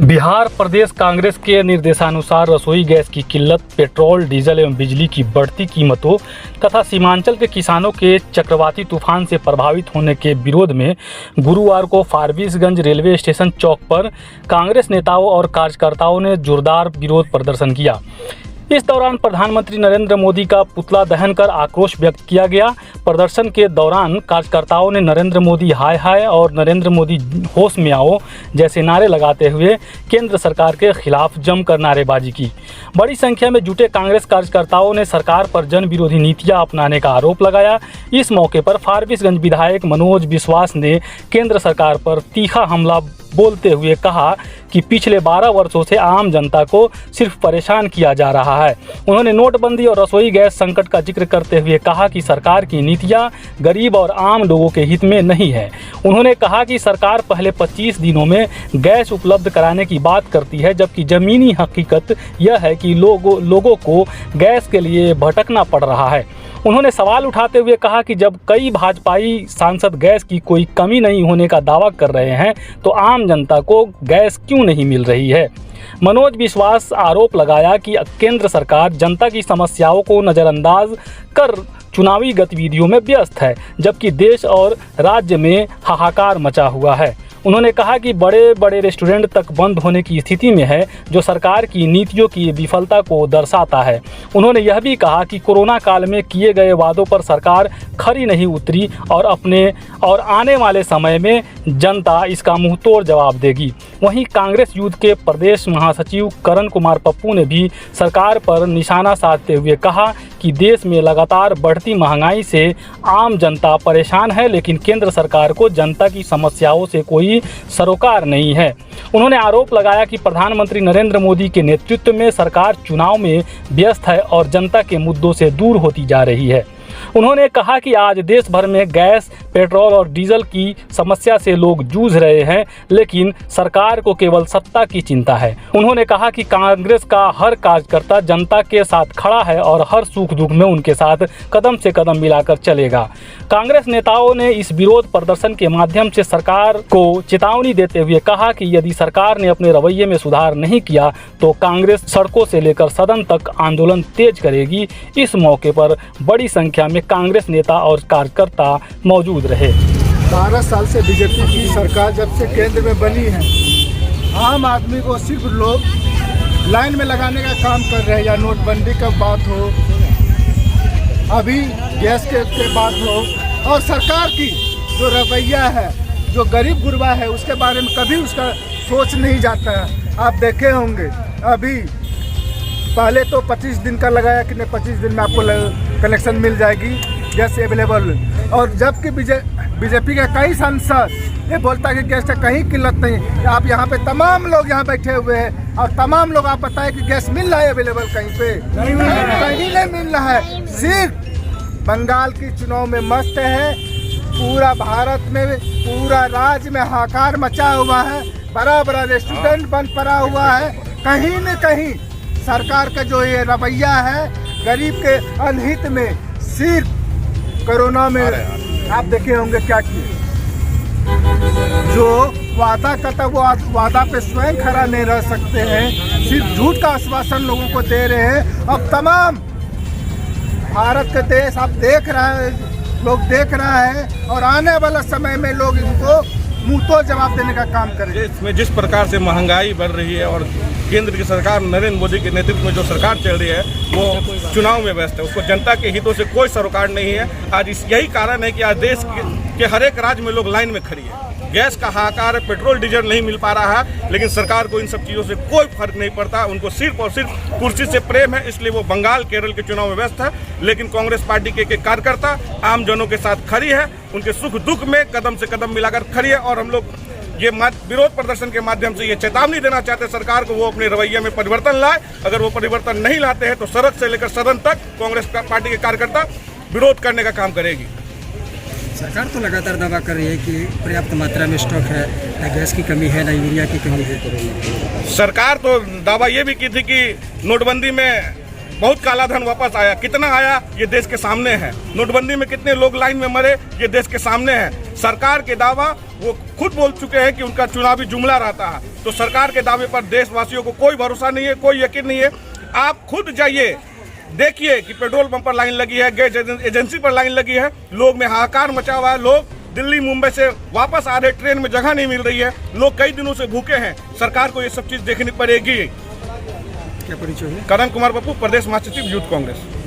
बिहार प्रदेश कांग्रेस के निर्देशानुसार रसोई गैस की किल्लत, पेट्रोल, डीजल एवं बिजली की बढ़ती कीमतों तथा सीमांचल के किसानों के चक्रवाती तूफान से प्रभावित होने के विरोध में गुरुवार को फारबिसगंज रेलवे स्टेशन चौक पर कांग्रेस नेताओं और कार्यकर्ताओं ने जोरदार विरोध प्रदर्शन किया। इस दौरान प्रधानमंत्री नरेंद्र मोदी का पुतला दहन कर आक्रोश व्यक्त किया गया। प्रदर्शन के दौरान कार्यकर्ताओं ने नरेंद्र मोदी हाय हाय और नरेंद्र मोदी होश में आओ जैसे नारे लगाते हुए केंद्र सरकार के खिलाफ जमकर नारेबाजी की। बड़ी संख्या में जुटे कांग्रेस कार्यकर्ताओं ने सरकार पर जन विरोधी नीतियां अपनाने का आरोप लगाया। इस मौके पर फारबिसगंज विधायक मनोज विश्वास ने केंद्र सरकार पर तीखा हमला बोलते हुए कहा कि पिछले 12 वर्षों से आम जनता को सिर्फ परेशान किया जा रहा है। उन्होंने नोटबंदी और रसोई गैस संकट का जिक्र करते हुए कहा कि सरकार की नीतियां गरीब और आम लोगों के हित में नहीं है। उन्होंने कहा कि सरकार पहले 25 दिनों में गैस उपलब्ध कराने की बात करती है, जबकि ज़मीनी हकीकत यह है कि लोगों को गैस के लिए भटकना पड़ रहा है। उन्होंने सवाल उठाते हुए कहा कि जब कई भाजपाई सांसद गैस की कोई कमी नहीं होने का दावा कर रहे हैं तो आम जनता को गैस क्यों नहीं मिल रही है। मनोज विश्वास आरोप लगाया कि केंद्र सरकार जनता की समस्याओं को नज़रअंदाज कर चुनावी गतिविधियों में व्यस्त है, जबकि देश और राज्य में हाहाकार मचा हुआ है। उन्होंने कहा कि बड़े बड़े रेस्टोरेंट तक बंद होने की स्थिति में है, जो सरकार की नीतियों की विफलता को दर्शाता है। उन्होंने यह भी कहा कि कोरोना काल में किए गए वादों पर सरकार खरी नहीं उतरी और आने वाले समय में जनता इसका मुंहतोड़ जवाब देगी। वहीं कांग्रेस यूथ के प्रदेश महासचिव करण कुमार पप्पू ने भी सरकार पर निशाना साधते हुए कहा कि देश में लगातार बढ़ती महंगाई से आम जनता परेशान है, लेकिन केंद्र सरकार को जनता की समस्याओं से कोई सरोकार नहीं है। उन्होंने आरोप लगाया कि प्रधानमंत्री नरेंद्र मोदी के नेतृत्व में सरकार चुनाव में व्यस्त है और जनता के मुद्दों से दूर होती जा रही है। उन्होंने कहा कि आज देश भर में गैस, पेट्रोल और डीजल की समस्या से लोग जूझ रहे हैं, लेकिन सरकार को केवल सत्ता की चिंता है। उन्होंने कहा कि कांग्रेस का हर कार्यकर्ता जनता के साथ खड़ा है और हर सुख दुख में उनके साथ कदम से कदम मिलाकर चलेगा। कांग्रेस नेताओं ने इस विरोध प्रदर्शन के माध्यम से सरकार को चेतावनी देते हुए कहा कि यदि सरकार ने अपने रवैये में सुधार नहीं किया तो कांग्रेस सड़कों से लेकर सदन तक आंदोलन तेज करेगी। इस मौके पर बड़ी संख्या में कांग्रेस नेता और कार्यकर्ता मौजूद रहे। 12 साल से बीजेपी की सरकार जब से केंद्र में बनी है, आम आदमी को सिर्फ लोग लाइन में लगाने का काम कर रहे हैं, या नोटबंदी का बात हो, अभी गैस के बात हो, और सरकार की जो रवैया है, जो गरीब गुरबा है, उसके बारे में कभी उसका सोच नहीं जाता है। आप देखे होंगे अभी पहले तो 25 दिन का लगाया कि नहीं 25 दिन में आपको कनेक्शन मिल जाएगी गैस अवेलेबल, और जबकि बीजेपी के कई सांसद ये बोलता है कि गैस का कहीं किल्लत नहीं। आप यहाँ पे तमाम लोग यहाँ बैठे हुए हैं और तमाम लोग आप बताएं कि गैस मिल रहा है अवेलेबल, कहीं पे कहीं नहीं मिल रहा है। सिर्फ बंगाल की चुनाव में मस्त है, पूरा भारत में पूरा राज्य में हाहाकार मचा हुआ है, बड़ा बड़ा रेस्टोरेंट बंद पड़ा हुआ है। कहीं न कहीं सरकार का जो ये रवैया है गरीब के अनहित में, सिर्फ कोरोना में आप देखे होंगे क्या किए, जो वादा करता वो वादा पे स्वयं खड़ा नहीं रह सकते हैं, सिर्फ झूठ का आश्वासन लोगों को दे रहे हैं। अब तमाम भारत के देश आप देख रहा है और आने वाला समय में लोग इनको मुंहतोड़ जवाब देने का काम करेंगे। इसमें जिस प्रकार से महंगाई बढ़ रही है और केंद्र की सरकार नरेंद्र मोदी के नेतृत्व में जो सरकार चल रही है वो चुनाव में व्यस्त है, उसको जनता के हितों से कोई सरोकार नहीं है। आज यही कारण है कि आज देश के हर एक राज्य में लोग लाइन में खड़ी है। गैस का हाहाकार है, पेट्रोल डीजल नहीं मिल पा रहा है, लेकिन सरकार को इन सब चीज़ों से कोई फर्क नहीं पड़ता। उनको सिर्फ और सिर्फ कुर्सी से प्रेम है, इसलिए वो बंगाल केरल के चुनाव में व्यस्त है। लेकिन कांग्रेस पार्टी के कार्यकर्ता आम जनों के साथ खड़ी है, उनके सुख दुख में कदम से कदम मिलाकर खड़ी है। और हम लोग ये विरोध प्रदर्शन के माध्यम से ये चेतावनी देना चाहते हैं सरकार को, वो अपने रवैये में परिवर्तन लाए। अगर वो परिवर्तन नहीं लाते हैं तो सड़क से लेकर सदन तक कांग्रेस पार्टी के कार्यकर्ता विरोध करने का काम करेगी। सरकार तो लगातार दावा कर रही है कि पर्याप्त मात्रा में स्टॉक है, न गैस की कमी है, न यूरिया की कमी है। सरकार तो दावा ये भी की थी कि नोटबंदी में बहुत काला धन वापस आया। कितना आया ये देश के सामने है। नोटबंदी में कितने लोग लाइन में मरे ये देश के सामने है। सरकार के दावा वो खुद बोल चुके हैं कि उनका चुनावी जुमला रहता है। तो सरकार के दावे पर देशवासियों को कोई भरोसा नहीं है, कोई यकीन नहीं है। आप खुद जाइए, देखिए कि पेट्रोल पंप पर लाइन लगी है, गैस एजेंसी पर लाइन लगी है, लोग में हाहाकार मचा हुआ है। लोग दिल्ली मुंबई से वापस आ रहे, ट्रेन में जगह नहीं मिल रही है, लोग कई दिनों से भूखे हैं। सरकार को ये सब चीज़ देखनी पड़ेगी। क्या परिचय है? करण कुमार पप्पू, प्रदेश महासचिव यूथ कांग्रेस।